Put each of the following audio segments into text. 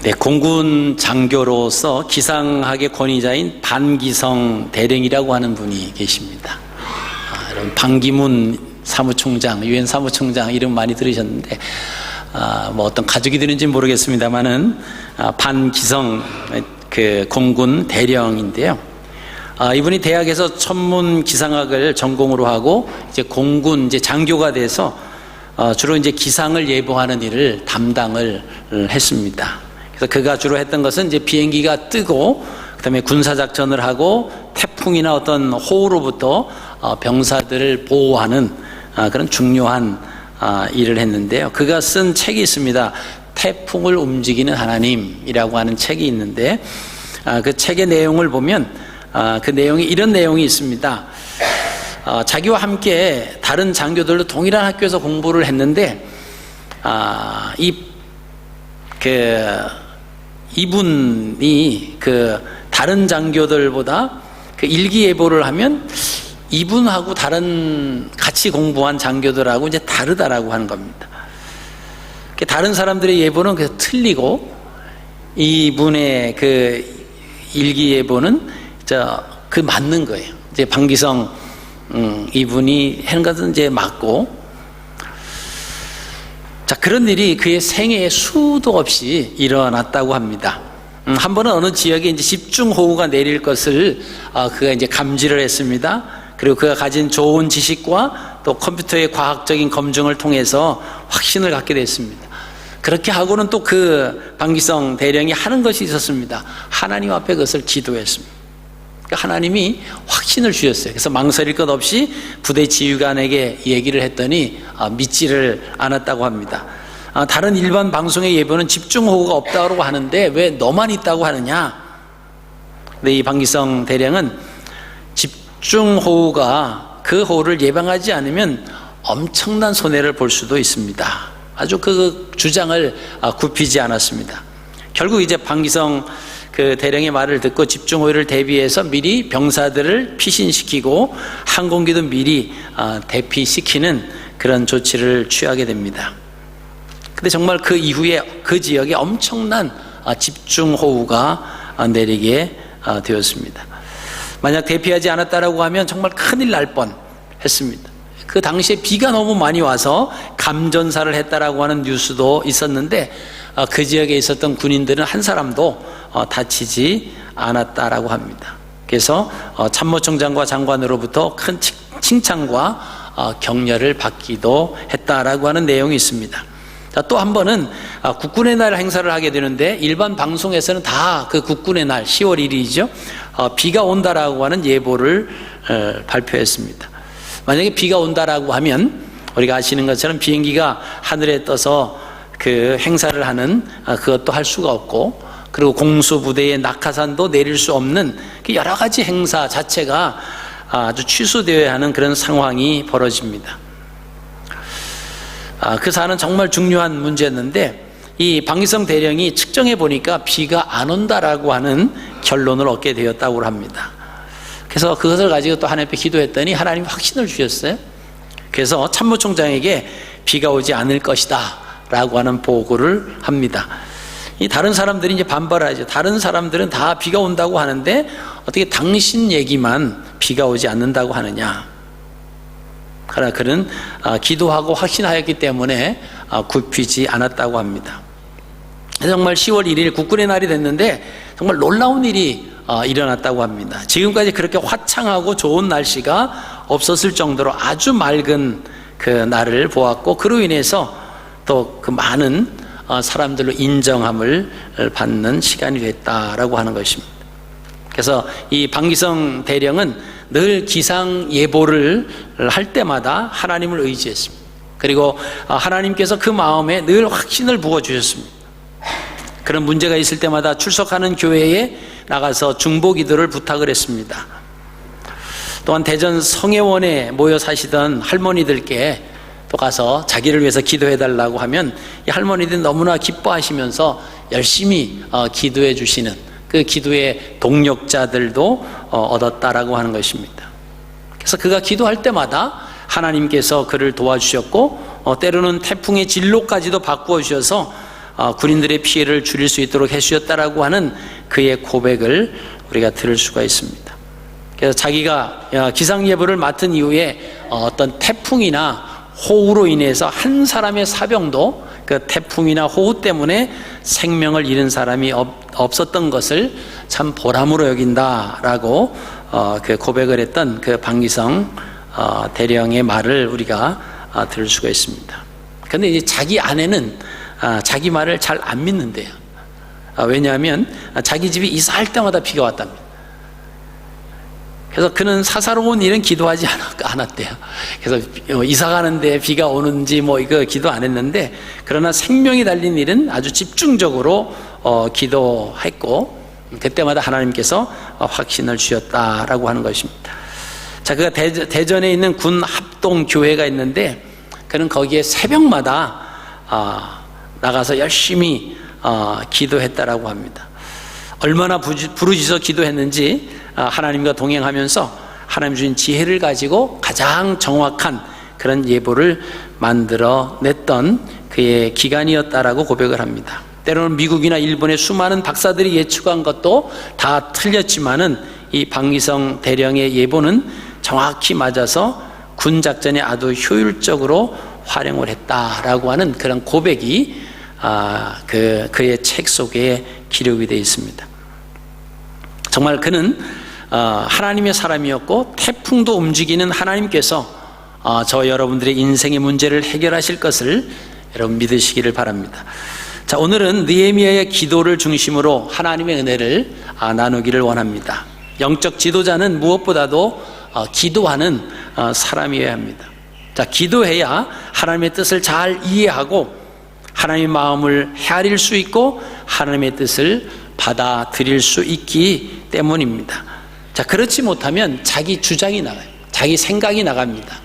네, 공군 장교로서 기상학의 권위자인 반기성 대령이라고 하는 분이 계십니다. 여러분 반기문 사무총장, 유엔 사무총장 이름 많이 들으셨는데 뭐 어떤 가족이 되는지 모르겠습니다만은 반기성 그 공군 대령인데요. 이분이 대학에서 천문 기상학을 전공으로 하고 이제 공군 이제 장교가 돼서 주로 이제 기상을 예보하는 일을 담당을 했습니다. 그래서 그가 주로 했던 것은 이제 비행기가 뜨고 그다음에 군사작전을 하고 태풍이나 어떤 호우로부터 병사들을 보호하는 그런 중요한 일을 했는데요. 그가 쓴 책이 있습니다. 태풍을 움직이는 하나님이라고 하는 책이 있는데 그 책의 내용을 보면 그 내용이 이런 내용이 있습니다. 자기와 함께 다른 장교들도 동일한 학교에서 공부를 했는데 이분이 그 다른 장교들보다 그 일기예보를 하면 이분하고 다른 같이 공부한 장교들하고 이제 다르다라고 하는 겁니다. 다른 사람들의 예보는 그래서 틀리고 이분의 그 일기예보는 그 맞는 거예요. 이제 반기성 이분이 하는 것은 이제 맞고, 자, 그런 일이 그의 생애에 수도 없이 일어났다고 합니다. 한 번은 어느 지역에 이제 집중호우가 내릴 것을 그가 이제 감지를 했습니다. 그리고 그가 가진 좋은 지식과 또 컴퓨터의 과학적인 검증을 통해서 확신을 갖게 됐습니다. 그렇게 하고는 또 그 반기성 대령이 하는 것이 있었습니다. 하나님 앞에 그것을 기도했습니다. 하나님이 확신을 주셨어요. 그래서 망설일 것 없이 부대 지휘관에게 얘기를 했더니 믿지를 않았다고 합니다. 다른 일반 방송의 예보는 집중호우가 없다고 하는데 왜 너만 있다고 하느냐? 근데 이 반기성 대령은 집중호우가 그 호우를 예방하지 않으면 엄청난 손해를 볼 수도 있습니다. 아주 그 주장을 굽히지 않았습니다. 결국 이제 반기성 그 대령의 말을 듣고 집중호우를 대비해서 미리 병사들을 피신시키고 항공기도 미리 대피시키는 그런 조치를 취하게 됩니다. 근데 정말 그 이후에 그 지역에 엄청난 집중호우가 내리게 되었습니다. 만약 대피하지 않았다라고 하면 정말 큰일 날 뻔했습니다. 그 당시에 비가 너무 많이 와서 감전사를 했다라고 하는 뉴스도 있었는데 그 지역에 있었던 군인들은 한 사람도 다치지 않았다라고 합니다. 그래서 참모총장과 장관으로부터 큰 칭찬과 격려를 받기도 했다라고 하는 내용이 있습니다. 또 한 번은 국군의 날 행사를 하게 되는데 일반 방송에서는 다 그 국군의 날 10월 1일이죠. 비가 온다라고 하는 예보를 발표했습니다. 만약에 비가 온다라고 하면 우리가 아시는 것처럼 비행기가 하늘에 떠서 그 행사를 하는 그것도 할 수가 없고, 그리고 공수부대의 낙하산도 내릴 수 없는 그 여러 가지 행사 자체가 아주 취소되어야 하는 그런 상황이 벌어집니다. 그 사안은 정말 중요한 문제였는데 이 반기성 대령이 측정해 보니까 비가 안 온다라고 하는 결론을 얻게 되었다고 합니다. 그래서 그것을 가지고 또 하나님 앞에 기도했더니 하나님이 확신을 주셨어요. 그래서 참모총장에게 비가 오지 않을 것이다 라고 하는 보고를 합니다. 이 다른 사람들이 이제 반발하죠. 다른 사람들은 다 비가 온다고 하는데 어떻게 당신 얘기만 비가 오지 않는다고 하느냐. 그러나 그는 기도하고 확신하였기 때문에 굽히지 않았다고 합니다. 정말 10월 1일 국군의 날이 됐는데 정말 놀라운 일이 일어났다고 합니다. 지금까지 그렇게 화창하고 좋은 날씨가 없었을 정도로 아주 맑은 그 날을 보았고, 그로 인해서 또 그 많은 사람들로 인정함을 받는 시간이 됐다라고 하는 것입니다. 그래서 이 반기성 대령은 늘 기상 예보를 할 때마다 하나님을 의지했습니다. 그리고 하나님께서 그 마음에 늘 확신을 부어주셨습니다. 그런 문제가 있을 때마다 출석하는 교회에 나가서 중보기도를 부탁을 했습니다. 또한 대전 성혜원에 모여 사시던 할머니들께 또 가서 자기를 위해서 기도해달라고 하면 이 할머니들이 너무나 기뻐하시면서 열심히 기도해 주시는 그 기도의 동력자들도 얻었다라고 하는 것입니다. 그래서 그가 기도할 때마다 하나님께서 그를 도와주셨고 때로는 태풍의 진로까지도 바꾸어 주셔서 군인들의 피해를 줄일 수 있도록 해주셨다라고 하는 그의 고백을 우리가 들을 수가 있습니다. 그래서 자기가 기상예보를 맡은 이후에 어떤 태풍이나 호우로 인해서 한 사람의 사병도 그 태풍이나 호우 때문에 생명을 잃은 사람이 없었던 것을 참 보람으로 여긴다라고 그 고백을 했던 그 방기성 대령의 말을 우리가 들을 수가 있습니다. 그런데 이제 자기 아내는 자기 말을 잘 안 믿는데요. 왜냐하면 자기 집이 이사할 때마다 비가 왔답니다. 그래서 그는 사사로운 일은 기도하지 않았대요. 그래서 이사 가는데 비가 오는지 이거 기도 안 했는데, 그러나 생명이 달린 일은 아주 집중적으로 기도했고, 그때마다 하나님께서 확신을 주셨다라고 하는 것입니다. 자, 그가 대전에 있는 군 합동 교회가 있는데, 그는 거기에 새벽마다 나가서 열심히 기도했다라고 합니다. 얼마나 부르짖어 기도했는지 하나님과 동행하면서 하나님 주신 지혜를 가지고 가장 정확한 그런 예보를 만들어냈던 그의 기간이었다라고 고백을 합니다. 때로는 미국이나 일본의 수많은 박사들이 예측한 것도 다 틀렸지만은 이 방기성 대령의 예보는 정확히 맞아서 군 작전에 아주 효율적으로 활용을 했다라고 하는 그런 고백이 그의 책 속에 기록이 되어 있습니다. 정말 그는 하나님의 사람이었고, 태풍도 움직이는 하나님께서 저 여러분들의 인생의 문제를 해결하실 것을 여러분 믿으시기를 바랍니다. 자, 오늘은 느헤미야의 기도를 중심으로 하나님의 은혜를 나누기를 원합니다. 영적 지도자는 무엇보다도 기도하는 사람이어야 합니다. 자, 기도해야 하나님의 뜻을 잘 이해하고 하나님의 마음을 헤아릴 수 있고 하나님의 뜻을 받아들일 수 있기 때문입니다. 자, 그렇지 못하면 자기 주장이 나가요. 자기 생각이 나갑니다.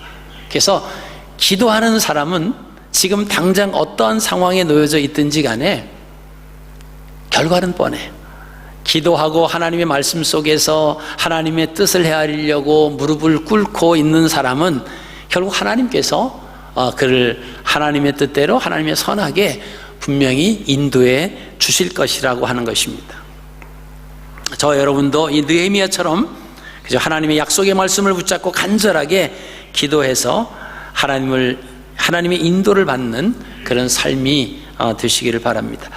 그래서 기도하는 사람은 지금 당장 어떠한 상황에 놓여져 있든지 간에 결과는 뻔해요. 기도하고 하나님의 말씀 속에서 하나님의 뜻을 헤아리려고 무릎을 꿇고 있는 사람은 결국 하나님께서 그를 하나님의 뜻대로 하나님의 선하게 분명히 인도해 주실 것이라고 하는 것입니다. 저 여러분도 이 느헤미야처럼 그저 하나님의 약속의 말씀을 붙잡고 간절하게 기도해서 하나님의 인도를 받는 그런 삶이 되시기를 바랍니다.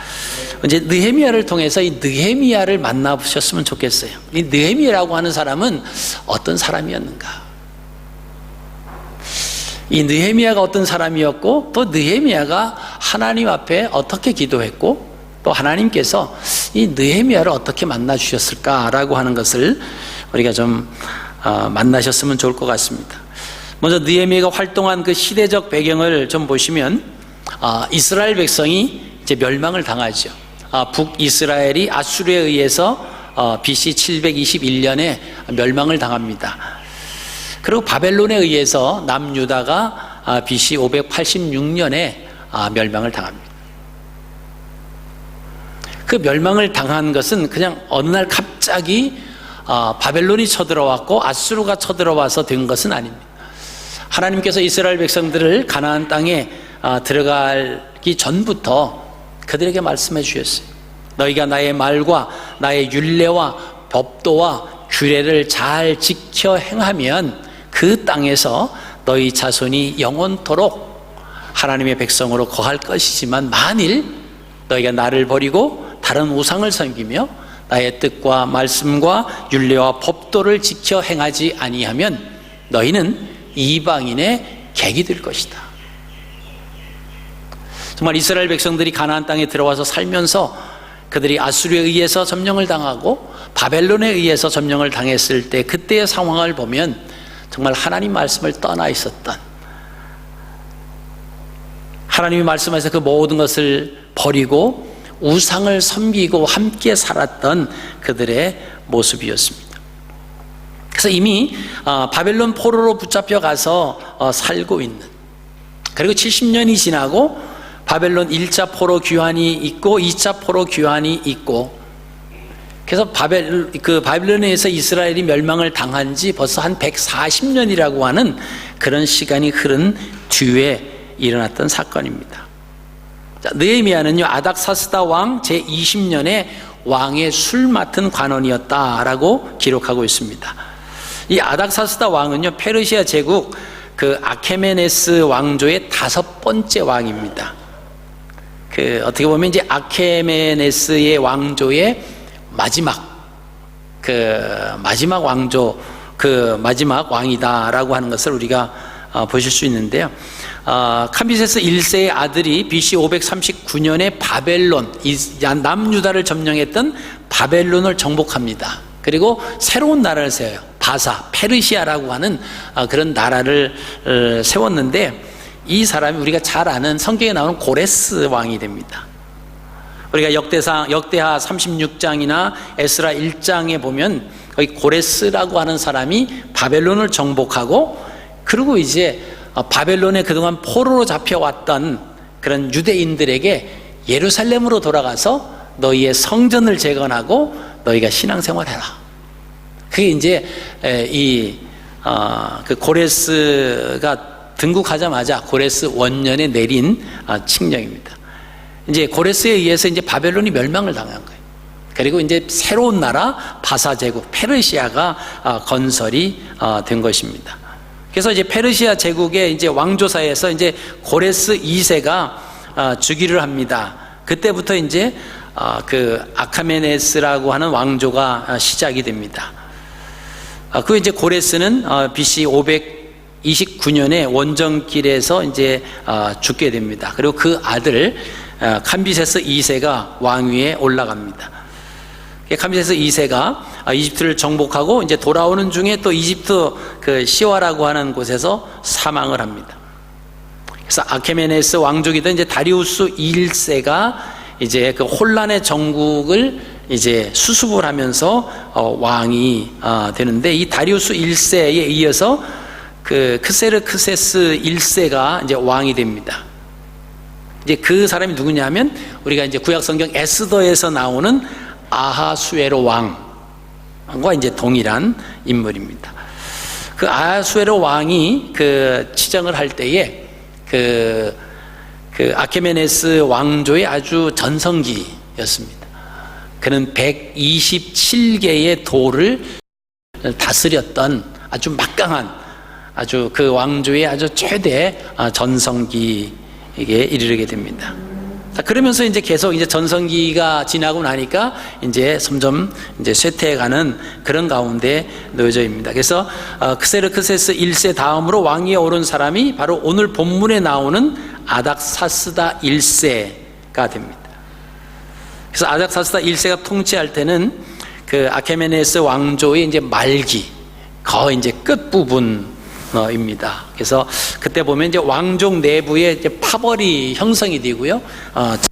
이제 느헤미야를 통해서 이 느헤미야를 만나보셨으면 좋겠어요. 이 느헤미야라고 하는 사람은 어떤 사람이었는가? 이 느헤미야가 어떤 사람이었고, 또 느헤미야가 하나님 앞에 어떻게 기도했고, 또 하나님께서 이 느헤미야를 어떻게 만나 주셨을까라고 하는 것을 우리가 좀 만나셨으면 좋을 것 같습니다. 먼저 느헤미야가 활동한 그 시대적 배경을 좀 보시면, 이스라엘 백성이 이제 멸망을 당하죠. 북이스라엘이 아수르에 의해서 BC 721년에 멸망을 당합니다. 그리고 바벨론에 의해서 남유다가 BC 586년에 멸망을 당합니다. 그 멸망을 당한 것은 그냥 어느 날 갑자기 바벨론이 쳐들어왔고 아수르가 쳐들어와서 된 것은 아닙니다. 하나님께서 이스라엘 백성들을 가나안 땅에 들어가기 전부터 그들에게 말씀해 주셨어요. 너희가 나의 말과 나의 율례와 법도와 규례를 잘 지켜 행하면 그 땅에서 너희 자손이 영원토록 하나님의 백성으로 거할 것이지만, 만일 너희가 나를 버리고 다른 우상을 섬기며 나의 뜻과 말씀과 율례와 법도를 지켜 행하지 아니하면 너희는 이방인의 객이 될 것이다. 정말 이스라엘 백성들이 가나안 땅에 들어와서 살면서 그들이 아수르에 의해서 점령을 당하고 바벨론에 의해서 점령을 당했을 때 그때의 상황을 보면 정말 하나님 말씀을 떠나 있었던, 하나님이 말씀하셔서 그 모든 것을 버리고 우상을 섬기고 함께 살았던 그들의 모습이었습니다. 그래서 이미 바벨론 포로로 붙잡혀 가서 살고 있는, 그리고 70년이 지나고 바벨론 1차 포로 귀환이 있고 2차 포로 귀환이 있고, 그래서 바벨론에서 이스라엘이 멸망을 당한 지 벌써 한 140년이라고 하는 그런 시간이 흐른 뒤에 일어났던 사건입니다. 자, 느헤미야는요 아닥사스다 왕 제20년에 왕의 술 맡은 관원이었다라고 기록하고 있습니다. 이 아닥사스다 왕은요 페르시아 제국 그 아케메네스 왕조의 5번째 왕입니다. 그 어떻게 보면 이제 아케메네스의 왕조의 마지막 왕조, 그 마지막 왕이다라고 하는 것을 우리가 보실 수 있는데요. 캄비세스 1세의 아들이 BC 539년에 바벨론, 남유다를 점령했던 바벨론을 정복합니다. 그리고 새로운 나라를 세워요. 바사, 페르시아라고 하는 그런 나라를 세웠는데, 이 사람이 우리가 잘 아는 성경에 나오는 고레스 왕이 됩니다. 우리가 역대하 36장이나 에스라 1장에 보면 거기 고레스라고 하는 사람이 바벨론을 정복하고, 그리고 이제 바벨론에 그동안 포로로 잡혀왔던 그런 유대인들에게 예루살렘으로 돌아가서 너희의 성전을 재건하고 너희가 신앙생활해라. 그게 이제 그 고레스가 등극하자마자 고레스 원년에 내린 칙령입니다. 이제 고레스에 의해서 이제 바벨론이 멸망을 당한 거예요. 그리고 이제 새로운 나라 바사 제국 페르시아가 건설이 된 것입니다. 그래서 이제 페르시아 제국의 이제 왕조사에서 이제 고레스 2세가 즉위를 합니다. 그때부터 이제 그 아카메네스라고 하는 왕조가 시작이 됩니다. 그 이제 고레스는 BC 529년에 원정길에서 이제 죽게 됩니다. 그리고 그 아들 캄비세스 2세가 왕위에 올라갑니다. 캄비세스 2세가 이집트를 정복하고 이제 돌아오는 중에 또 이집트 그 시와라고 하는 곳에서 사망을 합니다. 그래서 아케메네스 왕족이던 이제 다리우스 1세가 이제 그 혼란의 정국을 이제 수습을 하면서 왕이 되는데, 이 다리우스 1세에 이어서 그 크세르크세스 1세가 이제 왕이 됩니다. 이제 그 사람이 누구냐면 우리가 이제 구약성경 에스더에서 나오는 아하수에로 왕과 이제 동일한 인물입니다. 그 아하수에로 왕이 그 치정을 할 때에 그 아케메네스 왕조의 아주 전성기였습니다. 그는 127개의 도를 다스렸던 아주 막강한, 아주 그 왕조의 아주 최대 전성기에 이르게 됩니다. 그러면서 이제 계속 이제 전성기가 지나고 나니까 이제 점점 이제 쇠퇴해가는 그런 가운데 놓여져 있습니다. 그래서 크세르크세스 1세 다음으로 왕위에 오른 사람이 바로 오늘 본문에 나오는 아닥사스다 1세가 됩니다. 그래서 아닥사스다 1세가 통치할 때는 그 아케메네스 왕조의 이제 말기, 거의 이제 끝부분 입니다. 그래서 그때 보면 이제 왕족 내부에 이제 파벌이 형성이 되고요,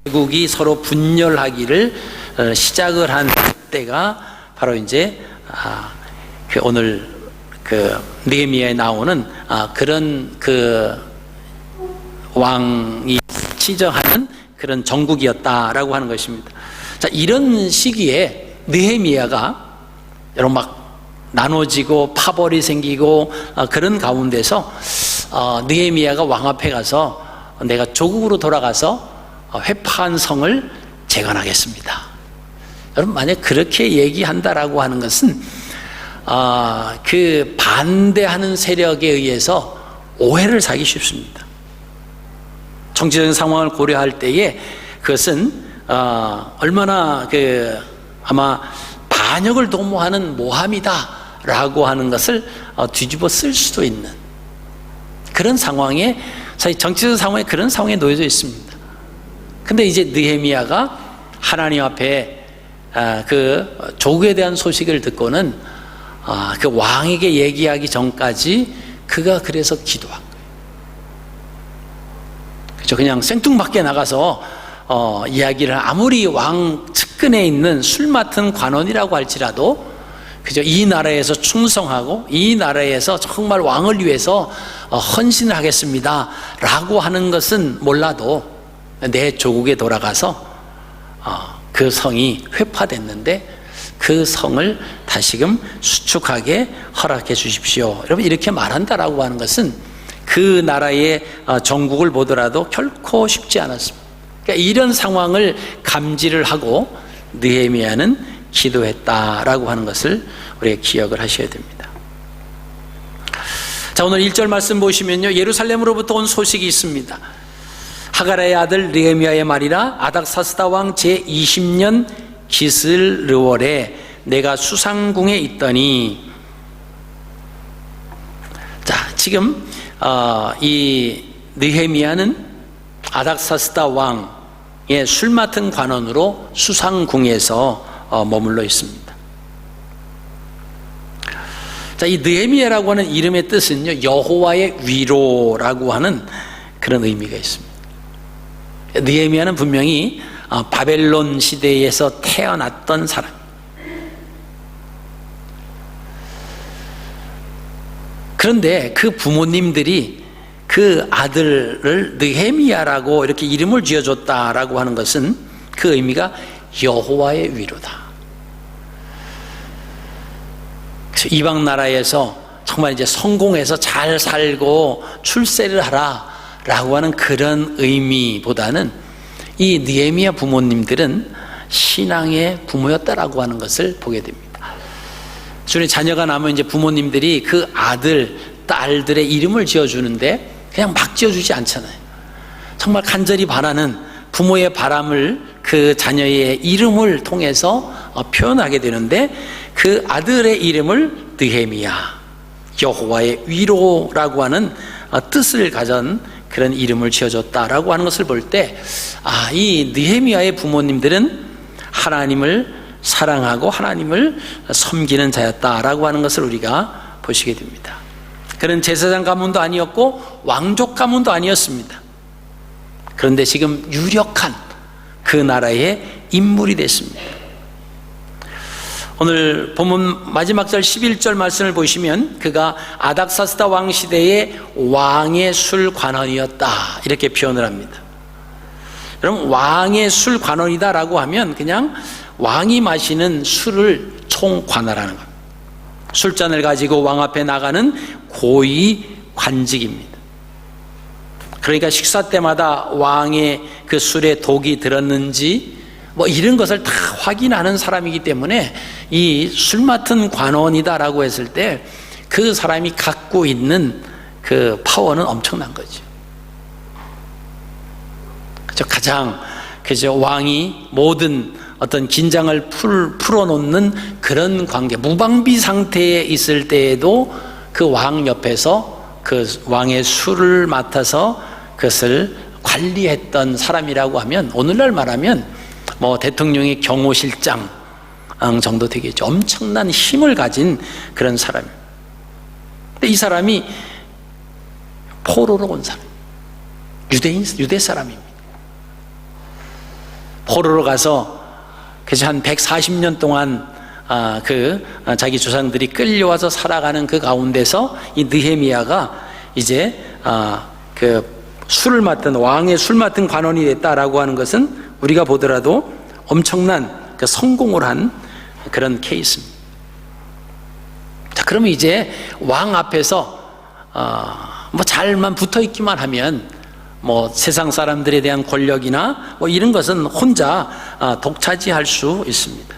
제국이 서로 분열하기를 시작을 한 때가 바로 이제 그 오늘 그 느헤미야에 나오는 그런 그 왕이 치정하는 그런 정국이었다라고 하는 것입니다. 자, 이런 시기에 느헤미야가 여러분 막 나눠지고 파벌이 생기고 그런 가운데서 느헤미야가 왕 앞에 가서 내가 조국으로 돌아가서 회파한 성을 재건하겠습니다. 여러분, 만약 그렇게 얘기한다라고 하는 것은 그 반대하는 세력에 의해서 오해를 사기 쉽습니다. 정치적인 상황을 고려할 때에 그것은 얼마나 아마 반역을 도모하는 모함이다라고 하는 것을 뒤집어 쓸 수도 있는 그런 상황에, 사실 정치적 상황에 그런 상황에 놓여져 있습니다. 근데 이제 느헤미야가 하나님 앞에 그 조국에 대한 소식을 듣고는 그 왕에게 얘기하기 전까지 그가 그래서 기도한 거예요. 그렇죠? 그냥 생뚱맞게 나가서 이야기를, 아무리 왕 측근에 있는 술 맡은 관원이라고 할지라도, 그죠? 이 나라에서 충성하고 이 나라에서 정말 왕을 위해서 헌신을 하겠습니다 라고 하는 것은 몰라도 내 조국에 돌아가서 그 성이 회파됐는데 그 성을 다시금 수축하게 허락해 주십시오. 여러분, 이렇게 말한다라고 하는 것은 그 나라의 정국을 보더라도 결코 쉽지 않았습니다. 그러니까 이런 상황을 감지를 하고 느헤미야는 기도했다라고 하는 것을 우리가 기억을 하셔야 됩니다. 자, 오늘 1절 말씀 보시면요, 예루살렘으로부터 온 소식이 있습니다. 하가랴의 아들 느헤미야의 말이라. 아닥사스다 왕 제20년 기슬르월에 내가 수상궁에 있더니. 자, 지금 이 느헤미야는 아닥사스다 왕의 술 맡은 관원으로 수상궁에서 머물러 있습니다. 자, 이 느헤미야라고 하는 이름의 뜻은요, 여호와의 위로라고 하는 그런 의미가 있습니다. 느헤미야는 분명히 바벨론 시대에서 태어났던 사람. 그런데 그 부모님들이 그 아들을 느헤미야라고 이렇게 이름을 지어줬다라고 하는 것은 그 의미가 여호와의 위로다. 그래서 이방 나라에서 정말 이제 성공해서 잘 살고 출세를 하라라고 하는 그런 의미보다는 이 느헤미야 부모님들은 신앙의 부모였다라고 하는 것을 보게 됩니다. 주변에 자녀가 나면 이제 부모님들이 그 아들, 딸들의 이름을 지어주는데 그냥 막 지어주지 않잖아요. 정말 간절히 바라는 부모의 바람을 그 자녀의 이름을 통해서 표현하게 되는데, 그 아들의 이름을 느헤미야, 여호와의 위로라고 하는 뜻을 가진 그런 이름을 지어줬다라고 하는 것을 볼 때, 이 느헤미야의 부모님들은 하나님을 사랑하고 하나님을 섬기는 자였다라고 하는 것을 우리가 보시게 됩니다. 그는 제사장 가문도 아니었고 왕족 가문도 아니었습니다. 그런데 지금 유력한 그 나라의 인물이 됐습니다. 오늘 본문 마지막 절 11절 말씀을 보시면 그가 아닥사스다 왕 시대의 왕의 술 관원이었다, 이렇게 표현을 합니다. 여러분, 왕의 술 관원이다라고 하면 그냥 왕이 마시는 술을 총관할하는 겁니다. 술잔을 가지고 왕 앞에 나가는 고위 관직입니다. 그러니까 식사 때마다 왕의 그 술에 독이 들었는지 뭐 이런 것을 다 확인하는 사람이기 때문에 이 술 맡은 관원이다라고 했을 때 그 사람이 갖고 있는 그 파워는 엄청난 거죠. 그죠? 가장 그죠? 왕이 모든 어떤 긴장을 풀어놓는 그런 관계, 무방비 상태에 있을 때에도 그 왕 옆에서 그 왕의 술을 맡아서 그것을 관리했던 사람이라고 하면, 오늘날 말하면 뭐 대통령의 경호실장 정도 되겠죠. 엄청난 힘을 가진 그런 사람. 근데 이 사람이 포로로 온 사람, 유대 사람입니다. 포로로 가서 그래서 한 140년 동안 자기 조상들이 끌려와서 살아가는 그 가운데서 이 느헤미야가 이제 그 술을 맡은, 왕의 술 맡은 관원이 됐다라고 하는 것은 우리가 보더라도 엄청난 그 성공을 한 그런 케이스입니다. 자, 그러면 이제 왕 앞에서 뭐 잘만 붙어 있기만 하면 뭐 세상 사람들에 대한 권력이나 뭐 이런 것은 혼자 독차지할 수 있습니다.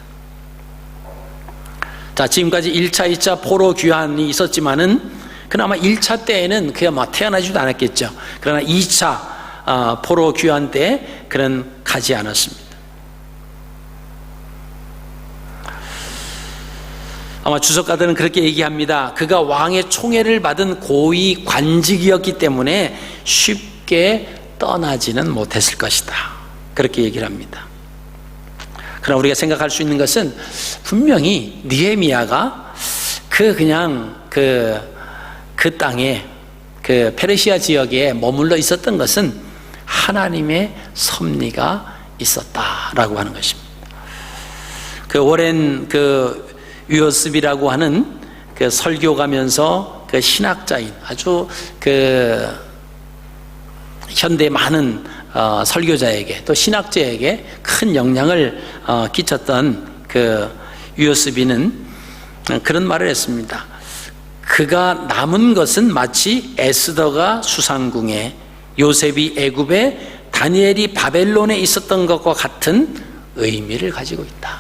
자, 지금까지 1차, 2차 포로 귀환이 있었지만은 그나마 1차 때에는 그야 뭐 태어나지도 않았겠죠. 그러나 2차 포로 귀환 때 그는 가지 않았습니다. 아마 주석가들은 그렇게 얘기합니다. 그가 왕의 총애를 받은 고위 관직이었기 때문에 쉽게 떠나지는 못했을 것이다, 그렇게 얘기를 합니다. 그러나 우리가 생각할 수 있는 것은 분명히 느헤미야가 그냥 그 땅에, 그 페르시아 지역에 머물러 있었던 것은 하나님의 섭리가 있었다라고 하는 것입니다. 그 오랜 유어스비라고 하는 그 설교 가면서 그 신학자인, 아주 그 현대 많은 설교자에게 또 신학자에게 큰 영향을 끼쳤던 그 유어스비는 그런 말을 했습니다. 그가 남은 것은 마치 에스더가 수상궁에, 요셉이 애굽에 다니엘이 바벨론에 있었던 것과 같은 의미를 가지고 있다.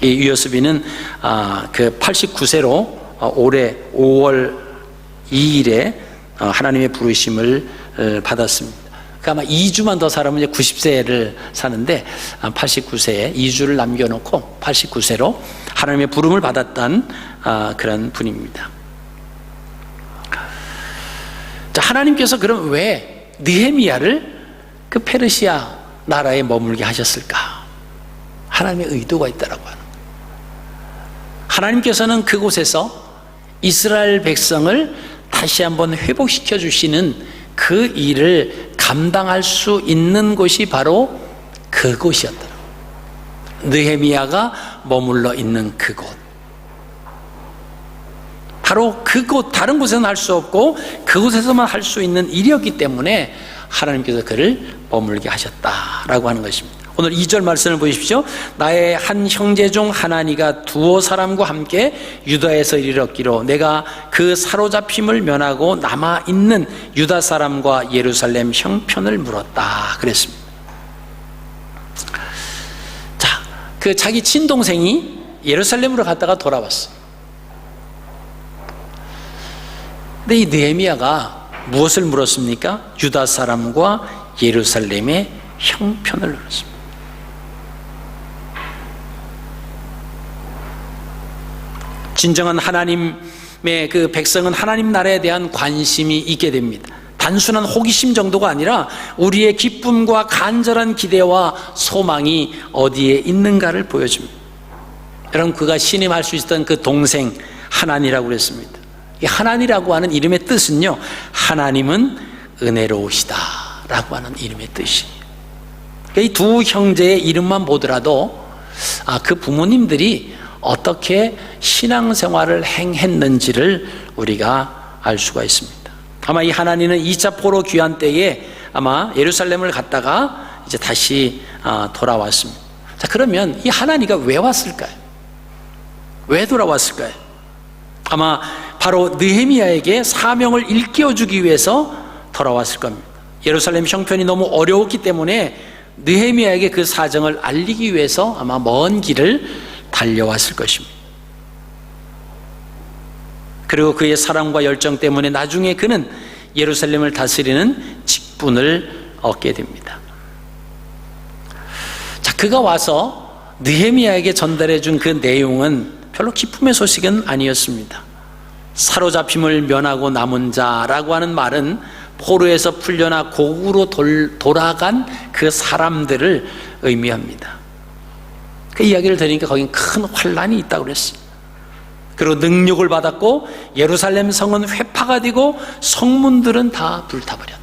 이 유여스비는 그 89세로 올해 5월 2일에 하나님의 부르심을 받았습니다. 그 아마 2주만 더 살아면 이제 90세를 사는데 89세에 2주를 남겨놓고 89세로 하나님의 부름을 받았던 그런 분입니다. 자, 하나님께서 그럼 왜 느헤미야를 그 페르시아 나라에 머물게 하셨을까? 하나님의 의도가 있다라고 하는 거예요. 하나님께서는 그곳에서 이스라엘 백성을 다시 한번 회복시켜 주시는 그 일을 감당할 수 있는 곳이 바로 그곳이었더라고요. 느헤미야가 머물러 있는 그곳, 바로 그곳, 다른 곳에서는 할 수 없고 그곳에서만 할 수 있는 일이었기 때문에 하나님께서 그를 머물게 하셨다라고 하는 것입니다. 오늘 2절 말씀을 보십시오. 나의 한 형제 중 하나니가 두어 사람과 함께 유다에서 이르렀기로 내가 그 사로잡힘을 면하고 남아있는 유다 사람과 예루살렘 형편을 물었다 그랬습니다. 자, 그 자기 친동생이 예루살렘으로 갔다가 돌아왔어요. 근데 이 느헤미야가 무엇을 물었습니까? 유다 사람과 예루살렘의 형편을 물었습니다. 진정한 하나님의 그 백성은 하나님 나라에 대한 관심이 있게 됩니다. 단순한 호기심 정도가 아니라 우리의 기쁨과 간절한 기대와 소망이 어디에 있는가를 보여줍니다. 여러분, 그가 신임할 수 있었던 그 동생 하난이라고 그랬습니다. 이 하난이라고 하는 이름의 뜻은요, 하나님은 은혜로우시다 라고 하는 이름의 뜻이에요. 이 두 형제의 이름만 보더라도 그 부모님들이 어떻게 신앙생활을 행했는지를 우리가 알 수가 있습니다. 아마 이 하나님은 2차 포로 귀환 때에 아마 예루살렘을 갔다가 이제 다시 돌아왔습니다. 자, 그러면 이 하나님가 왜 왔을까요? 왜 돌아왔을까요? 아마 바로 느헤미야에게 사명을 일깨워주기 위해서 돌아왔을 겁니다. 예루살렘 형편이 너무 어려웠기 때문에 느헤미야에게 그 사정을 알리기 위해서 아마 먼 길을 달려왔을 것입니다. 그리고 그의 사랑과 열정 때문에 나중에 그는 예루살렘을 다스리는 직분을 얻게 됩니다. 자, 그가 와서 느헤미야에게 전달해 준 그 내용은 별로 기쁨의 소식은 아니었습니다. 사로잡힘을 면하고 남은 자라고 하는 말은 포로에서 풀려나 고국으로 돌아간 그 사람들을 의미합니다. 그 이야기를 들으니까 거긴 큰 환란이 있다고 그랬어요. 그리고 능력을 받았고 예루살렘 성은 회파가 되고 성문들은 다 불타버렸다.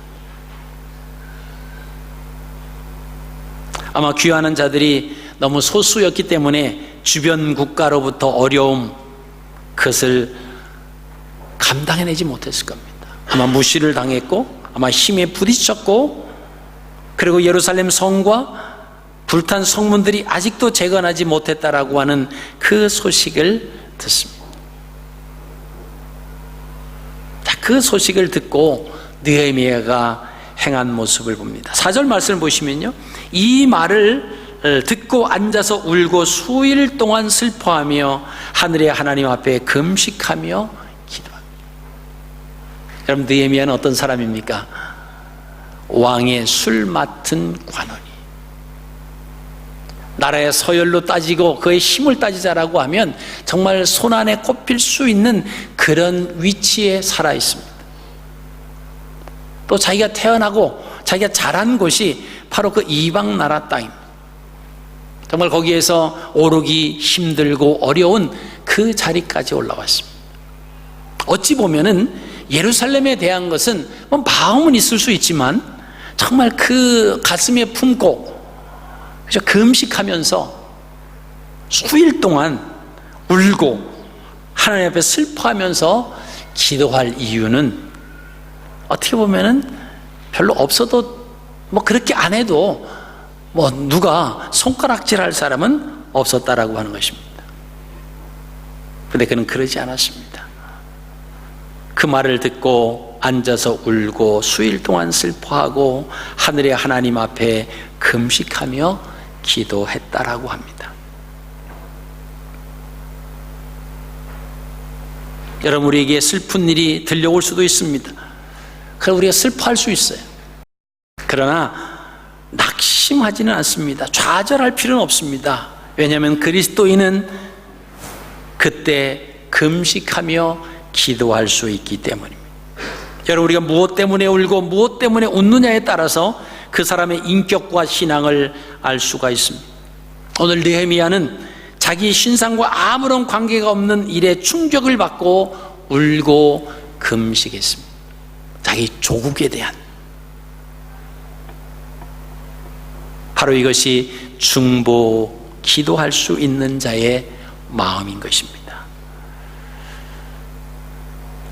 아마 귀환한 자들이 너무 소수였기 때문에 주변 국가로부터 어려움, 그것을 감당해내지 못했을 겁니다. 아마 무시를 당했고 아마 힘에 부딪혔고, 그리고 예루살렘 성과 불탄 성문들이 아직도 재건하지 못했다라고 하는 그 소식을 듣습니다. 자, 그 소식을 듣고 느헤미야가 행한 모습을 봅니다. 4절 말씀을 보시면요, 이 말을 듣고 앉아서 울고 수일 동안 슬퍼하며 하늘의 하나님 앞에 금식하며 기도합니다. 여러분, 느헤미야는 어떤 사람입니까? 왕의 술 맡은 관원이, 나라의 서열로 따지고 그의 힘을 따지자라고 하면 정말 손안에 꼽힐 수 있는 그런 위치에 살아 있습니다. 또 자기가 태어나고 자기가 자란 곳이 바로 그 이방 나라 땅입니다. 정말 거기에서 오르기 힘들고 어려운 그 자리까지 올라왔습니다. 어찌 보면은 예루살렘에 대한 것은 마음은 있을 수 있지만 정말 그 가슴에 품고 금식하면서 수일 동안 울고 하나님 앞에 슬퍼하면서 기도할 이유는 어떻게 보면은 별로 없어도 그렇게 안 해도 누가 손가락질할 사람은 없었다라고 하는 것입니다. 그런데 그는 그러지 않았습니다. 그 말을 듣고 앉아서 울고 수일 동안 슬퍼하고 하늘의 하나님 앞에 금식하며 기도했다라고 합니다. 여러분, 우리에게 슬픈 일이 들려올 수도 있습니다. 그럼 우리가 슬퍼할 수 있어요. 그러나 낙심하지는 않습니다. 좌절할 필요는 없습니다. 왜냐하면 그리스도인은 그때 금식하며 기도할 수 있기 때문입니다. 여러분, 우리가 무엇 때문에 울고 무엇 때문에 웃느냐에 따라서 그 사람의 인격과 신앙을 알 수가 있습니다. 오늘 느헤미야는 자기 신상과 아무런 관계가 없는 일에 충격을 받고 울고 금식했습니다. 자기 조국에 대한, 바로 이것이 중보 기도할 수 있는 자의 마음인 것입니다.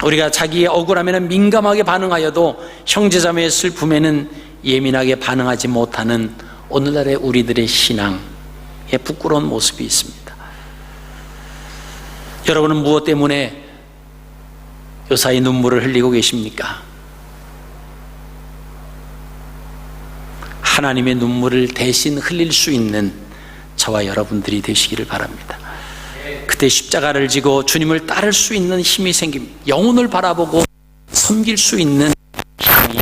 우리가 자기의 억울함에는 민감하게 반응하여도 형제자매의 슬픔에는 예민하게 반응하지 못하는 오늘날의 우리들의 신앙에 부끄러운 모습이 있습니다. 여러분은 무엇 때문에 요사이 눈물을 흘리고 계십니까? 하나님의 눈물을 대신 흘릴 수 있는 저와 여러분들이 되시기를 바랍니다. 그때 십자가를 지고 주님을 따를 수 있는 힘이 생깁니다. 영혼을 바라보고 섬길 수 있는 힘이.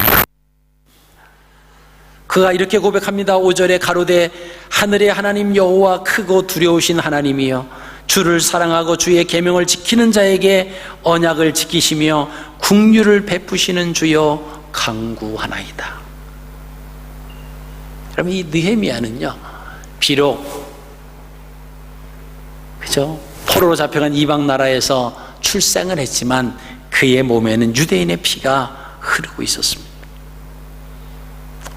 그가 이렇게 고백합니다. 5절에 가로되 하늘의 하나님 여호와 크고 두려우신 하나님이여 주를 사랑하고 주의 계명을 지키는 자에게 언약을 지키시며 긍휼을 베푸시는 주여 간구하나이다. 여러분, 이 느헤미야는요, 비록 그죠? 포로로 잡혀간 이방 나라에서 출생을 했지만 그의 몸에는 유대인의 피가 흐르고 있었습니다.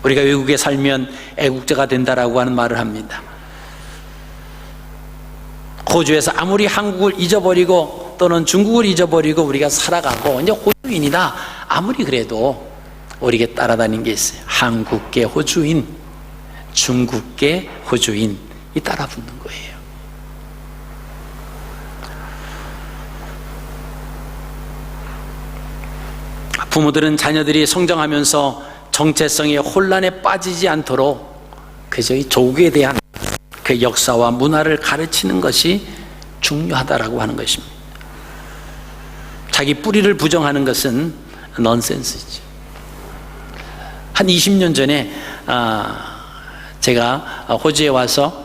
우리가 외국에 살면 애국자가 된다라고 하는 말을 합니다. 호주에서 아무리 한국을 잊어버리고 또는 중국을 잊어버리고 우리가 살아가고 이제 호주인이다 아무리 그래도 우리에게 따라다닌 게 있어요. 한국계 호주인, 중국계 호주인이 따라붙는 거예요. 부모들은 자녀들이 성장하면서 정체성의 혼란에 빠지지 않도록 그저 이 조국에 대한 그 역사와 문화를 가르치는 것이 중요하다라고 하는 것입니다. 자기 뿌리를 부정하는 것은 넌센스죠. 한 20년 전에 제가 호주에 와서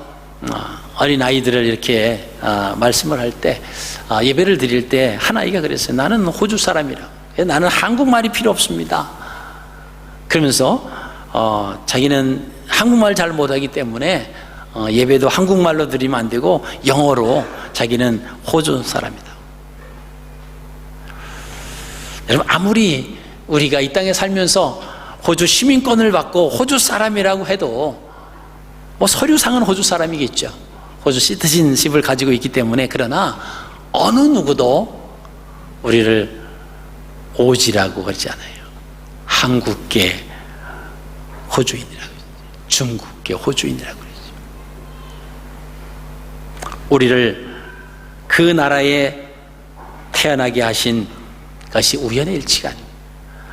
어린 아이들을 이렇게 말씀을 할 때, 예배를 드릴 때 한 아이가 그랬어요. 나는 호주 사람이라고. 나는 한국말이 필요 없습니다. 그러면서 자기는 한국말 잘 못하기 때문에 예배도 한국말로 드리면 안 되고 영어로 자기는 호주 사람이다. 여러분, 아무리 우리가 이 땅에 살면서 호주 시민권을 받고 호주 사람이라고 해도 뭐 서류상은 호주 사람이겠죠. 호주 시티즌십을 가지고 있기 때문에. 그러나 어느 누구도 우리를 오지라고 그러지 않아요. 한국계 호주인이라고, 중국계 호주인이라고 그러죠. 우리를 그 나라에 태어나게 하신 것이 우연의 일치가 아닙니다.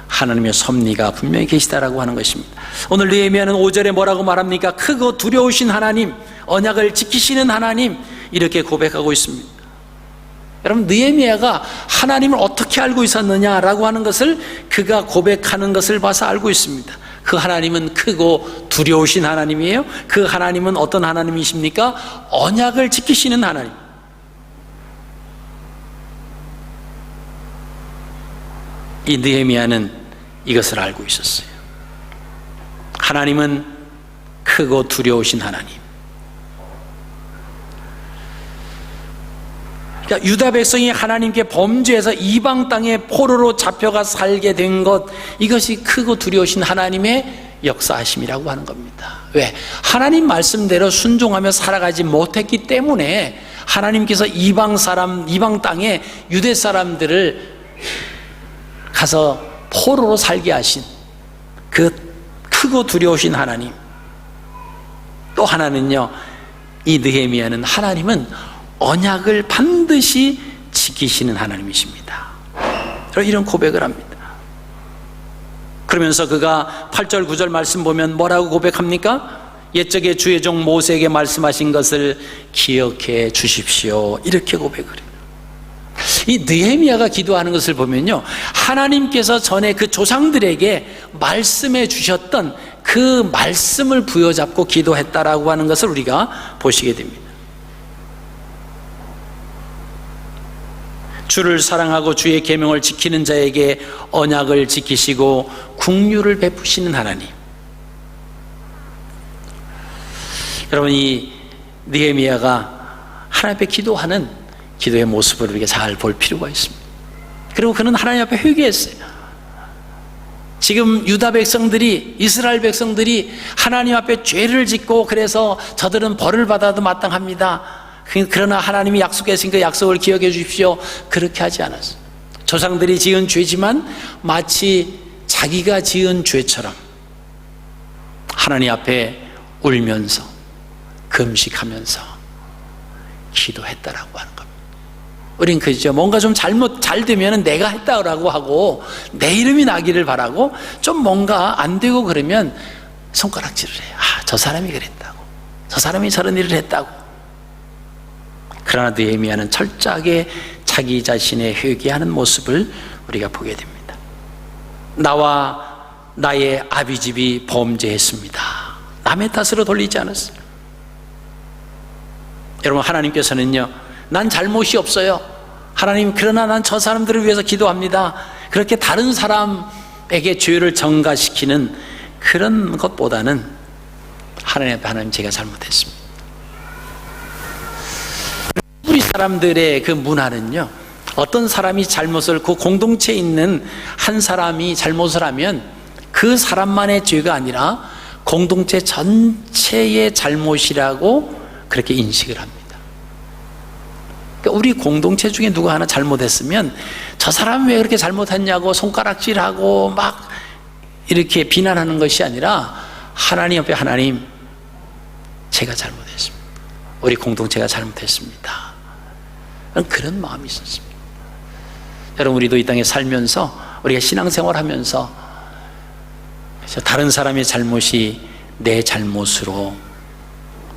하나님의 섭리가 분명히 계시다라고 하는 것입니다. 오늘 느헤미야는 5절에 뭐라고 말합니까? 크고 두려우신 하나님, 언약을 지키시는 하나님, 이렇게 고백하고 있습니다. 여러분, 느헤미야가 하나님을 어떻게 알고 있었느냐라고 하는 것을 그가 고백하는 것을 봐서 알고 있습니다. 그 하나님은 크고 두려우신 하나님이에요. 그 하나님은 어떤 하나님이십니까? 언약을 지키시는 하나님. 이 느헤미야는 이것을 알고 있었어요. 하나님은 크고 두려우신 하나님. 그러니까 유다 백성이 하나님께 범죄해서 이방 땅에 포로로 잡혀가 살게 된 것, 이것이 크고 두려우신 하나님의 역사하심이라고 하는 겁니다. 왜? 하나님 말씀대로 순종하며 살아가지 못했기 때문에 하나님께서 이방 땅에 유대 사람들을 가서 포로로 살게 하신 그 크고 두려우신 하나님. 또 하나는요, 이 느헤미야는 하나님은 언약을 반드시 지키시는 하나님이십니다. 이런 고백을 합니다. 그러면서 그가 8절 9절 말씀 보면 뭐라고 고백합니까? 옛적에 주의 종 모세에게 말씀하신 것을 기억해 주십시오, 이렇게 고백을 해요. 이 느헤미야가 기도하는 것을 보면요, 하나님께서 전에 그 조상들에게 말씀해 주셨던 그 말씀을 부여잡고 기도했다라고 하는 것을 우리가 보시게 됩니다. 주를 사랑하고 주의 계명을 지키는 자에게 언약을 지키시고 긍휼을 베푸시는 하나님. 여러분, 이 느헤미야가 하나님 앞에 기도하는 기도의 모습을 우리가 잘 볼 필요가 있습니다. 그리고 그는 하나님 앞에 회개했어요. 지금 유다 백성들이, 이스라엘 백성들이 하나님 앞에 죄를 짓고 그래서 저들은 벌을 받아도 마땅합니다. 그러나 하나님이 약속하신 그 약속을 기억해 주십시오, 그렇게 하지 않았어요. 조상들이 지은 죄지만 마치 자기가 지은 죄처럼 하나님 앞에 울면서 금식하면서 기도했다라고 하는 겁니다. 우린 그죠, 뭔가 좀 잘 되면 내가 했다라고 하고 내 이름이 나기를 바라고, 좀 뭔가 안 되고 그러면 손가락질을 해요. 저 사람이 그랬다고, 저 사람이 저런 일을 했다고. 그러나 느헤미야는 철저하게 자기 자신의 회개하는 모습을 우리가 보게 됩니다. 나와 나의 아비집이 범죄했습니다. 남의 탓으로 돌리지 않았어요. 여러분, 하나님께서는요, 난 잘못이 없어요, 하나님, 그러나 난 저 사람들을 위해서 기도합니다, 그렇게 다른 사람에게 죄를 전가시키는 그런 것보다는 하나님 앞에, 하나님, 제가 잘못했습니다. 우리 사람들의 그 문화는요, 어떤 사람이 잘못을, 그 공동체에 있는 한 사람이 잘못을 하면 그 사람만의 죄가 아니라 공동체 전체의 잘못이라고 그렇게 인식을 합니다. 그러니까 우리 공동체 중에 누가 하나 잘못했으면 저 사람 왜 그렇게 잘못했냐고 손가락질하고 막 이렇게 비난하는 것이 아니라 하나님 옆에, 하나님, 제가 잘못했습니다, 우리 공동체가 잘못했습니다, 그런 마음이 있었습니다. 여러분, 우리도 이 땅에 살면서, 우리가 신앙생활하면서 다른 사람의 잘못이 내 잘못으로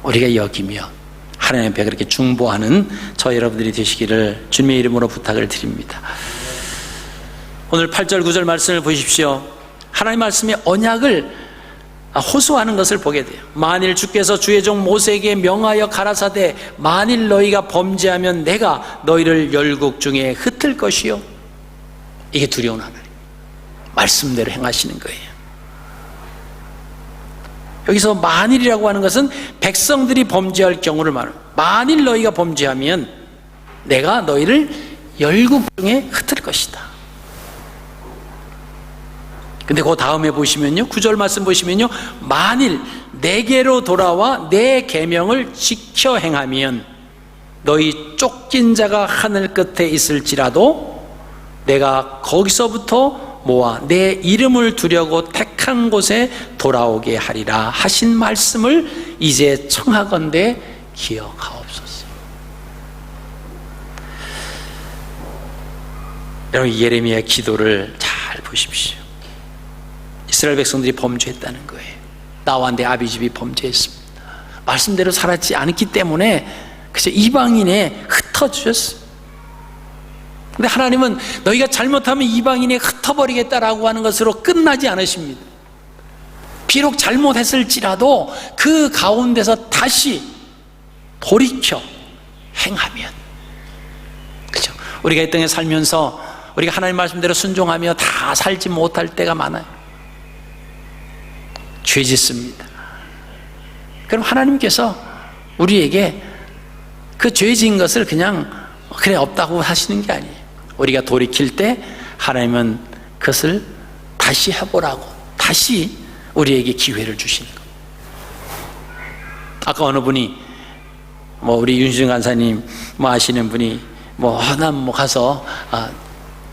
우리가 여기며 하나님 앞에 그렇게 중보하는 저 여러분들이 되시기를 주님의 이름으로 부탁을 드립니다. 오늘 8절 9절 말씀을 보십시오. 하나님 말씀의 언약을 호소하는 것을 보게 돼요. 만일 주께서 주의 종 모세에게 명하여 가라사대 만일 너희가 범죄하면 내가 너희를 열국 중에 흩을 것이요. 이게 두려운 하나님, 말씀대로 행하시는 거예요. 여기서 만일이라고 하는 것은 백성들이 범죄할 경우를 말합니다. 만일 너희가 범죄하면 내가 너희를 열국 중에 흩을 것이다. 근데 그 다음에 보시면요, 9절 말씀 보시면요, 만일 내게로 돌아와 내 계명을 지켜 행하면 너희 쫓긴 자가 하늘 끝에 있을지라도 내가 거기서부터 모아 내 이름을 두려고 택한 곳에 돌아오게 하리라 하신 말씀을 이제 청하건대 기억하옵소서. 여러분, 예레미야의 기도를 잘 보십시오. 이스라엘 백성들이 범죄했다는 거예요. 나와 내 아비집이 범죄했습니다. 말씀대로 살았지 않기 때문에 그저 이방인에 흩어주셨어요. 근데 하나님은 너희가 잘못하면 이방인에 흩어버리겠다라고 하는 것으로 끝나지 않으십니다. 비록 잘못했을지라도 그 가운데서 다시 돌이켜 행하면, 그렇죠? 우리가 이 땅에 살면서 우리가 하나님 말씀대로 순종하며 다 살지 못할 때가 많아요. 죄 짓습니다. 그럼 하나님께서 우리에게 그 죄 지은 것을 그냥 그래 없다고 하시는 게 아니에요. 우리가 돌이킬 때 하나님은 그것을 다시 해보라고 다시 우리에게 기회를 주시는 겁니다. 아까 어느 분이 우리 윤시중 간사님 아시는 분이 난 가서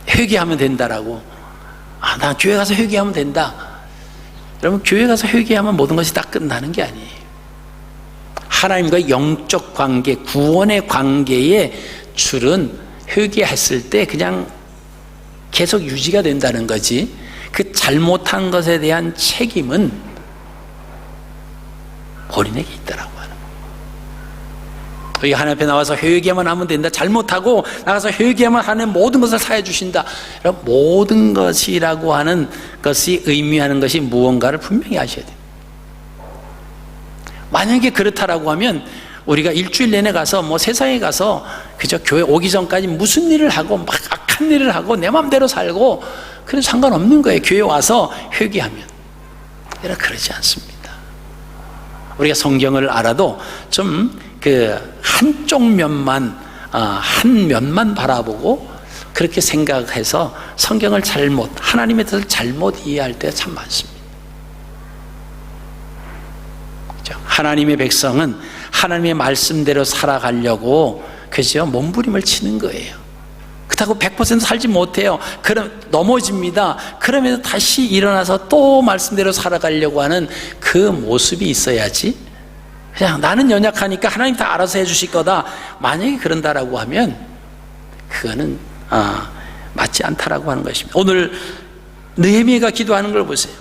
회개하면 된다라고, 난 교회 가서 회개하면 된다. 여러분, 교회 가서 회개하면 모든 것이 다 끝나는 게 아니에요. 하나님과 영적 관계, 구원의 관계의 줄은 회개했을 때 그냥 계속 유지가 된다는 거지, 그 잘못한 것에 대한 책임은 본인에게 있더라고 하는 거예요. 우리가 하나님 앞에 나와서 회개만 하면 된다, 잘못하고 나가서 회개만 하면 모든 것을 사해 주신다, 모든 것이라고 하는 것이 의미하는 것이 무언가를 분명히 아셔야 돼요. 만약에 그렇다라고 하면 우리가 일주일 내내 가서 세상에 가서 그저 교회 오기 전까지 무슨 일을 하고 막 악한 일을 하고 내 마음대로 살고 그런 상관없는 거예요. 교회 와서 회개하면. 여러분, 그러지 않습니다. 우리가 성경을 알아도 좀 한쪽 면만, 한 면만 바라보고 그렇게 생각해서 성경을 하나님의 뜻을 잘못 이해할 때가 참 많습니다. 하나님의 백성은 하나님의 말씀대로 살아가려고 그죠? 몸부림을 치는 거예요. 그렇다고 100% 살지 못해요. 그럼 넘어집니다. 그러면서 다시 일어나서 또 말씀대로 살아가려고 하는 그 모습이 있어야지, 그냥 나는 연약하니까 하나님 다 알아서 해주실 거다, 만약에 그런다라고 하면 그거는 맞지 않다라고 하는 것입니다. 오늘 느헤미야가 기도하는 걸 보세요.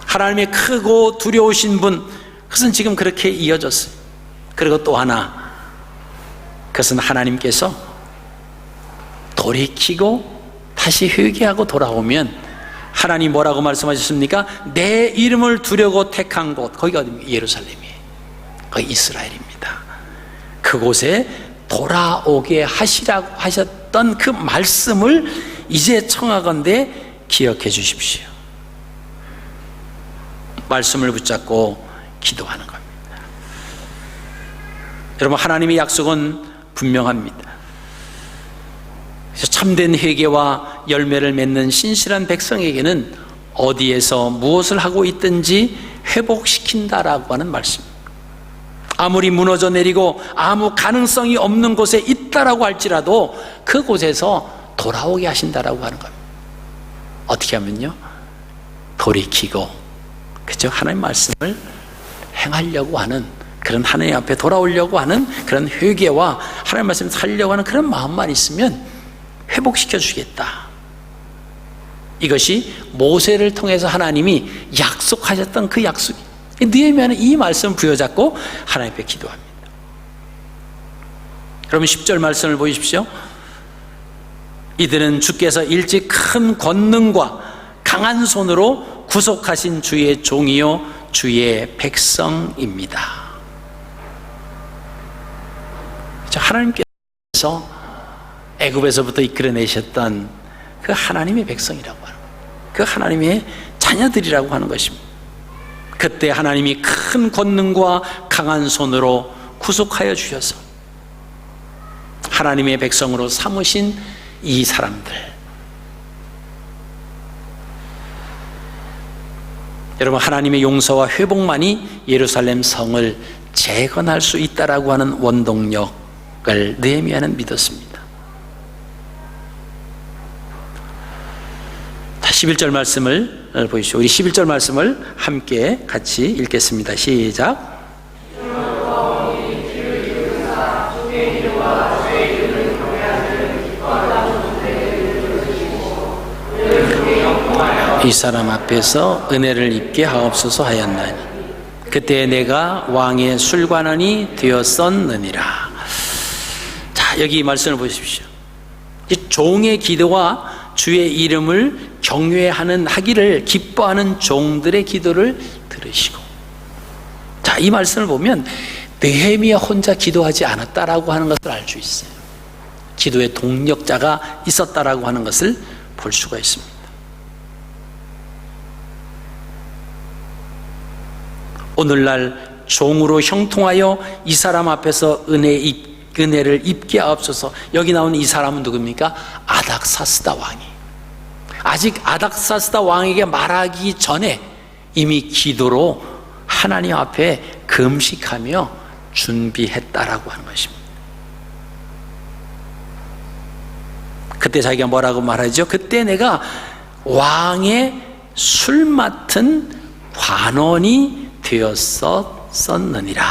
하나님의 크고 두려우신 분, 그것은 지금 그렇게 이어졌어요. 그리고 또 하나, 그것은 하나님께서 돌이키고 다시 회개하고 돌아오면 하나님 뭐라고 말씀하셨습니까? 내 이름을 두려고 택한 곳, 거기가 어디입니까? 예루살렘이에요. 거기 이스라엘입니다. 그곳에 돌아오게 하시라고 하셨던 그 말씀을 이제 청하건대 기억해 주십시오. 말씀을 붙잡고 기도하는 겁니다. 여러분, 하나님의 약속은 분명합니다. 그래서 참된 회개와 열매를 맺는 신실한 백성에게는 어디에서 무엇을 하고 있든지 회복시킨다라고 하는 말씀입니다. 아무리 무너져 내리고 아무 가능성이 없는 곳에 있다라고 할지라도 그곳에서 돌아오게 하신다라고 하는 겁니다. 어떻게 하면요? 돌이키고, 그죠? 하나님 말씀을 행하려고 하는, 그런 하나님 앞에 돌아오려고 하는 그런 회개와 하나님 말씀을 살려고 하는 그런 마음만 있으면 회복시켜 주겠다. 이것이 모세를 통해서 하나님이 약속하셨던 그 약속. 느헤미야는 이 말씀을 부여잡고 하나님 앞에 기도합니다. 그러면 10절 말씀을 보십시오. 이들은 주께서 일찍 큰 권능과 강한 손으로 구속하신 주의 종이요 주의 백성입니다. 하나님께서 애굽에서부터 이끌어내셨던 그 하나님의 백성이라고 하는 거예요. 그 하나님의 자녀들이라고 하는 것입니다. 그때 하나님이 큰 권능과 강한 손으로 구속하여 주셔서 하나님의 백성으로 삼으신 이 사람들, 여러분, 하나님의 용서와 회복만이 예루살렘 성을 재건할 수 있다라고 하는 원동력을 느헤미야는 믿었습니다. 11절 말씀을 보십시오. 우리 11절 말씀을 함께 같이 읽겠습니다. 시작. 이 사람 앞에서 은혜를 입게 하옵소서 하였나니 그때 내가 왕의 술관원이 되었었느니라. 자, 여기 말씀을 보십시오. 이 종의 기도와 주의 이름을 경외하는 하기를 기뻐하는 종들의 기도를 들으시고, 자, 이 말씀을 보면 느헤미야 혼자 기도하지 않았다라고 하는 것을 알 수 있어요. 기도의 동력자가 있었다라고 하는 것을 볼 수가 있습니다. 오늘날 종으로 형통하여 이 사람 앞에서 은혜를 입게 하옵소서. 여기 나온 이 사람은 누굽니까? 아닥사스다 왕이. 아직 아닥사스다 왕에게 말하기 전에 이미 기도로 하나님 앞에 금식하며 준비했다라고 하는 것입니다. 그때 자기가 뭐라고 말하죠? 그때 내가 왕의 술 맡은 관원이 되었었느니라.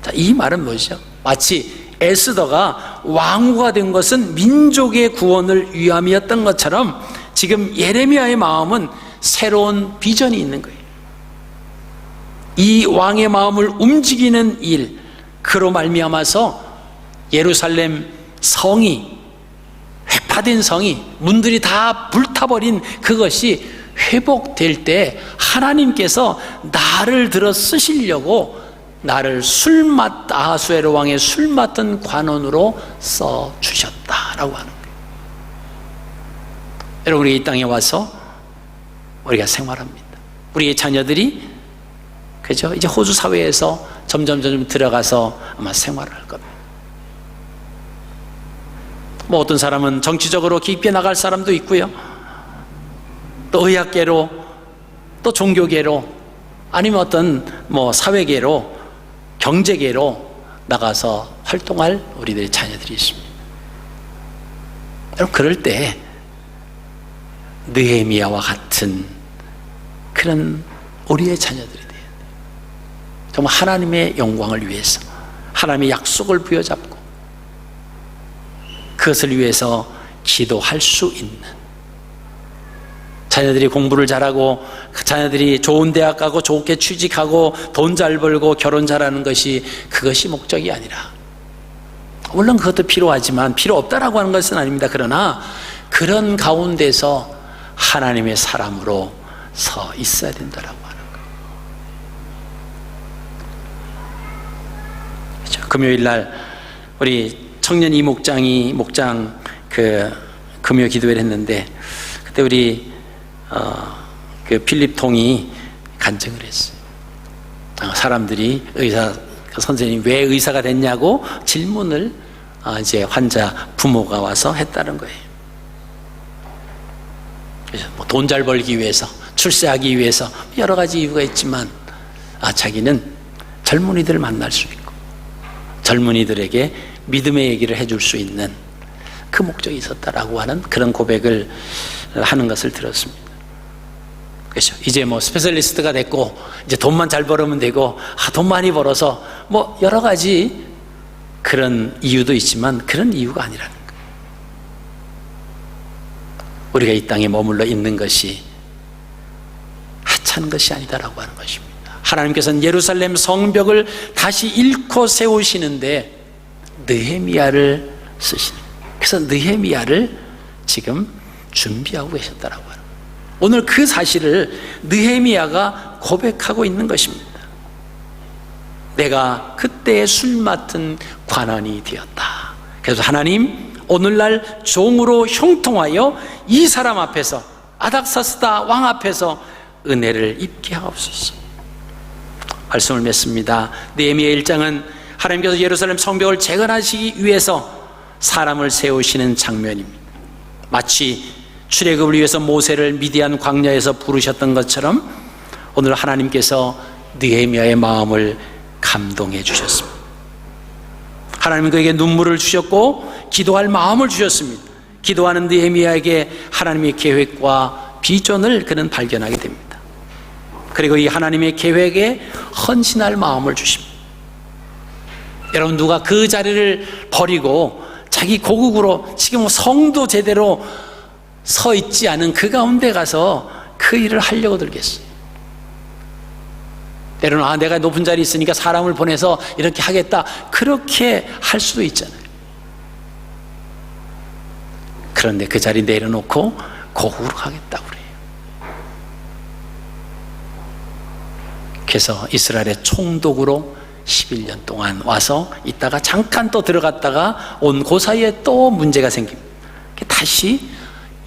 자, 이 말은 뭐죠? 마치 에스더가 왕후가 된 것은 민족의 구원을 위함이었던 것처럼 지금 예레미야의 마음은 새로운 비전이 있는 거예요. 이 왕의 마음을 움직이는 일, 그로 말미암아서 예루살렘 성이, 회파된 성이, 문들이 다 불타버린 그것이 회복될 때 하나님께서 나를 들어 쓰시려고 나를 아하수에로 왕의 술 맡은 관원으로 써주셨다라고 하는 거예요. 여러분, 우리 이 땅에 와서 우리가 생활합니다. 우리의 자녀들이, 그죠? 이제 호주 사회에서 점점 들어가서 아마 생활을 할 겁니다. 뭐 어떤 사람은 정치적으로 깊게 나갈 사람도 있고요, 또 의학계로, 또 종교계로, 아니면 어떤 뭐 사회계로, 경제계로 나가서 활동할 우리들의 자녀들이 있습니다. 여러분, 그럴 때 느헤미야와 같은 그런 우리의 자녀들이 돼요. 정말 하나님의 영광을 위해서, 하나님의 약속을 부여잡고 그것을 위해서 기도할 수 있는, 자녀들이 공부를 잘하고 자녀들이 좋은 대학 가고 좋게 취직하고 돈 잘 벌고 결혼 잘하는 것이, 그것이 목적이 아니라, 물론 그것도 필요하지만 필요 없다라고 하는 것은 아닙니다. 그러나 그런 가운데서 하나님의 사람으로 서 있어야 된다라고 하는 거예요. 그렇죠? 금요일 날 우리 청년 이목장이 금요 기도회를 했는데, 그때 우리 필립 통이 간증을 했어요. 사람들이 선생님 왜 의사가 됐냐고 질문을 이제 환자 부모가 와서 했다는 거예요. 그래서 뭐 돈 잘 벌기 위해서, 출세하기 위해서, 여러 가지 이유가 있지만 자기는 젊은이들을 만날 수 있고 젊은이들에게 믿음의 얘기를 해줄 수 있는 그 목적이 있었다라고 하는 그런 고백을 하는 것을 들었습니다. 그렇죠? 이제 뭐 스페셜리스트가 됐고 이제 돈만 잘 벌으면 되고, 돈 많이 벌어서 뭐 여러 가지 그런 이유도 있지만 그런 이유가 아니라는 거예요. 우리가 이 땅에 머물러 있는 것이 하찮은 것이 아니다라고 하는 것입니다. 하나님께서는 예루살렘 성벽을 다시 일코 세우시는데 느헤미야를 쓰시는 거예요. 그래서 느헤미야를 지금 준비하고 계셨다라고 하는 거예요. 오늘 그 사실을 느헤미야가 고백하고 있는 것입니다. 내가 그때의 술 맡은 관원이 되었다. 그래서 하나님, 오늘날 종으로 형통하여 이 사람 앞에서, 아닥사스다 왕 앞에서 은혜를 입게 하옵소서. 말씀을 맺습니다. 느헤미야 1장은 하나님께서 예루살렘 성벽을 재건하시기 위해서 사람을 세우시는 장면입니다. 마치 출애굽을 위해서 모세를 미디안 광야에서 부르셨던 것처럼 오늘 하나님께서 느헤미야의 마음을 감동해 주셨습니다. 하나님은 그에게 눈물을 주셨고 기도할 마음을 주셨습니다. 기도하는 느헤미야에게 하나님의 계획과 비전을 그는 발견하게 됩니다. 그리고 이 하나님의 계획에 헌신할 마음을 주십니다. 여러분, 누가 그 자리를 버리고 자기 고국으로 지금 성도 제대로 서 있지 않은 그 가운데 가서 그 일을 하려고 들겠어요? 때로는 내가 높은 자리에 있으니까 사람을 보내서 이렇게 하겠다, 그렇게 할 수도 있잖아요. 그런데 그 자리 내려놓고 고국으로 가겠다고 그래요. 그래서 이스라엘의 총독으로 11년 동안 와서 있다가 잠깐 또 들어갔다가 온 그 사이에 또 문제가 생깁니다. 다시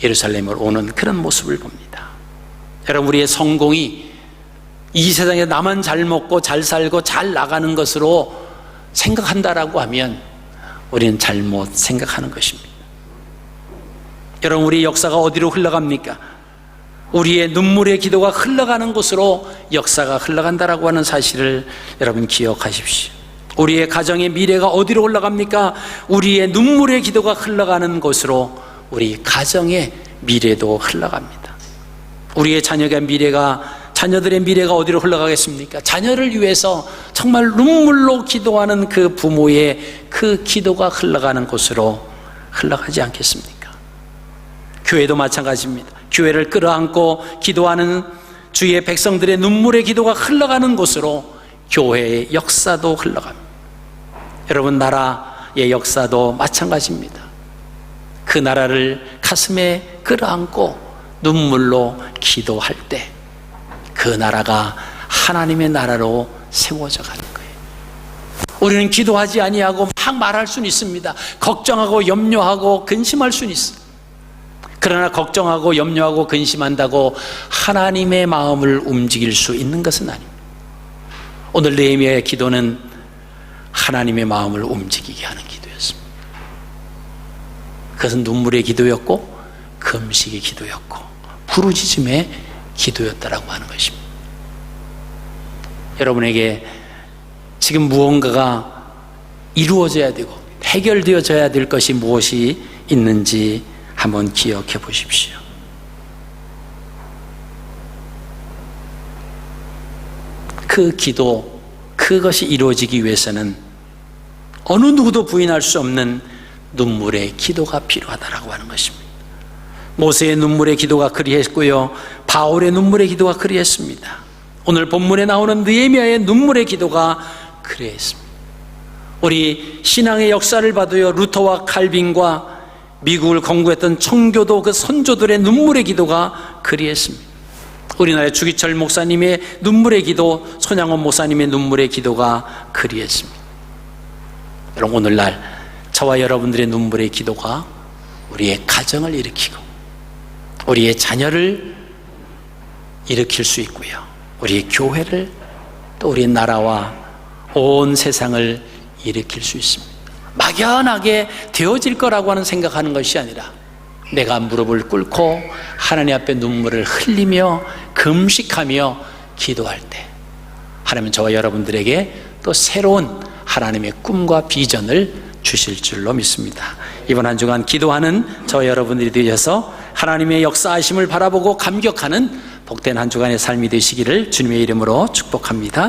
예루살렘으로 오는 그런 모습을 봅니다. 여러분, 우리의 성공이 이 세상에 나만 잘 먹고 잘 살고 잘 나가는 것으로 생각한다라고 하면 우리는 잘못 생각하는 것입니다. 여러분, 우리의 역사가 어디로 흘러갑니까? 우리의 눈물의 기도가 흘러가는 곳으로 역사가 흘러간다라고 하는 사실을 여러분 기억하십시오. 우리의 가정의 미래가 어디로 흘러갑니까? 우리의 눈물의 기도가 흘러가는 곳으로 우리 가정의 미래도 흘러갑니다. 우리의 자녀들의 미래가 어디로 흘러가겠습니까? 자녀를 위해서 정말 눈물로 기도하는 그 부모의 그 기도가 흘러가는 곳으로 흘러가지 않겠습니까? 교회도 마찬가지입니다. 교회를 끌어안고 기도하는 주의 백성들의 눈물의 기도가 흘러가는 곳으로 교회의 역사도 흘러갑니다. 여러분, 나라의 역사도 마찬가지입니다. 그 나라를 가슴에 끌어안고 눈물로 기도할 때 그 나라가 하나님의 나라로 세워져 가는 거예요. 우리는 기도하지 아니하고 막 말할 수는 있습니다. 걱정하고 염려하고 근심할 수는 있어요. 그러나 걱정하고 염려하고 근심한다고 하나님의 마음을 움직일 수 있는 것은 아닙니다. 오늘 느헤미야의 기도는 하나님의 마음을 움직이게 하는 기도였습니다. 그것은 눈물의 기도였고 금식의 기도였고 부르짖음의 기도였다라고 하는 것입니다. 여러분에게 지금 무언가가 이루어져야 되고 해결되어져야 될 것이 무엇이 있는지 한번 기억해 보십시오. 그 기도, 그것이 이루어지기 위해서는 어느 누구도 부인할 수 없는 눈물의 기도가 필요하다라고 하는 것입니다. 모세의 눈물의 기도가 그리했고요, 바울의 눈물의 기도가 그리했습니다. 오늘 본문에 나오는 느헤미야의 눈물의 기도가 그리했습니다. 우리 신앙의 역사를 봐도요, 루터와 칼빈과 미국을 건국했던 청교도 그 선조들의 눈물의 기도가 그리했습니다. 우리나라의 주기철 목사님의 눈물의 기도, 손양원 목사님의 눈물의 기도가 그리했습니다. 여러분, 오늘날 저와 여러분들의 눈물의 기도가 우리의 가정을 일으키고 우리의 자녀를 일으킬 수 있고요, 우리의 교회를, 또 우리의 나라와 온 세상을 일으킬 수 있습니다. 막연하게 되어질 거라고 하는 생각하는 것이 아니라 내가 무릎을 꿇고 하나님 앞에 눈물을 흘리며 금식하며 기도할 때 하나님은 저와 여러분들에게 또 새로운 하나님의 꿈과 비전을 주실 줄로 믿습니다. 이번 한 주간 기도하는 저와 여러분들이 되셔서 하나님의 역사하심을 바라보고 감격하는 복된 한 주간의 삶이 되시기를 주님의 이름으로 축복합니다.